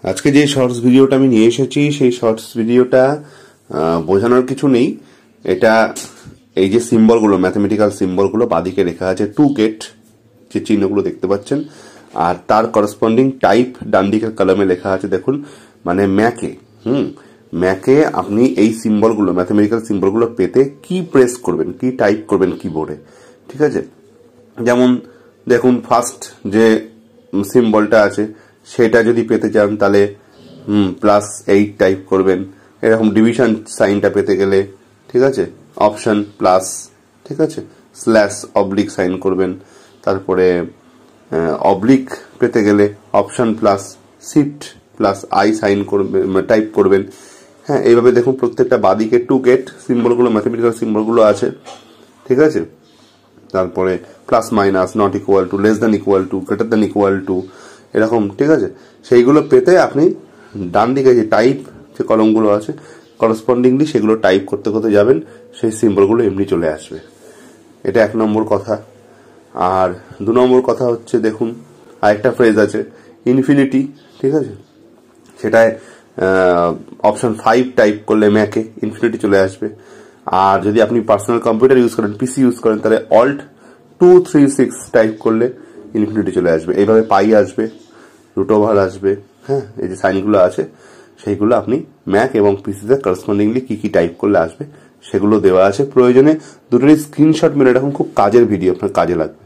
আজকে যে শর্টস ভিডিওটা আমি নিয়ে এসেছি সেই শর্টস ভিডিওটা বোঝানোর কিছু নেই। এটা এই যে সিম্বলগুলো, ম্যাথমেটিক্যাল সিম্বলগুলো বাঁদিকে লেখা আছে টু গেট, যে চিহ্নগুলো দেখতে পাচ্ছেন, আর তার করসপন্ডিং টাইপ ডান দিকের কলমে লেখা আছে দেখুন, মানে ম্যাকে। ম্যাকে আপনি এই সিম্বলগুলো, ম্যাথমেটিক্যাল সিম্বলগুলো পেতে কি প্রেস করবেন, কি টাইপ করবেন কিবোর্ডে, ঠিক আছে? যেমন দেখুন ফার্স্ট যে সিম্বলটা আছে সেটা যদি পেতে চান তাহলে +8 টাইপ করবেন। এরকম ডিভিশন সাইনটা পেতে গেলে, ঠিক আছে, অপশন প্লাস, ঠিক আছে, স্ল্যাশ অবলিক সাইন করবেন। তারপরে অবলিক পেতে গেলে option plus shift plus i sine করবেন, টাইপ করবেন। হ্যাঁ, এইভাবে দেখুন প্রত্যেকটা বাদিকে টু গেট সিম্বলগুলো, ম্যাথমেটিক্যাল সিম্বলগুলো আছে, ঠিক আছে। তারপরে plus minus, not equal to, less than equal to, greater than equal to, এরকম, ঠিক আছে। সেইগুলো পেতে আপনি ডান দিকে যে টাইপ যে কলমগুলো আছে করসপন্ডিংলি সেগুলো টাইপ করতে করতে যাবেন, সেই সিম্বলগুলো এমনি চলে আসবে। এটা 1 নম্বর কথা। আর 2 নম্বর কথা হচ্ছে, দেখুন আরেকটা ফ্রেজ আছে ইনফিনিটি, ঠিক আছে, সেটায় অপশন 5 টাইপ করলে ম্যাকে ইনফিনিটি চলে আসবে। আর যদি আপনি পার্সোনাল কম্পিউটার ইউজ করেন, পিসি ইউজ করেন, তাহলে Alt+236 টাইপ করলে ইনফিনিটি চলে আসবে। এইভাবে পাই আসবে, √ওভার আসবে। হ্যাঁ, এই যে সাইনগুলো আছে সেইগুলো আপনি ম্যাক এবং পিসিতে করসপন্ডিংলি কি কি টাইপ করলে আসবে সেগুলো দেওয়া আছে। প্রয়োজনে দুটোরই স্ক্রিনশট মেরে রাখুন, খুব কাজের ভিডিও, আপনার কাজে লাগবে।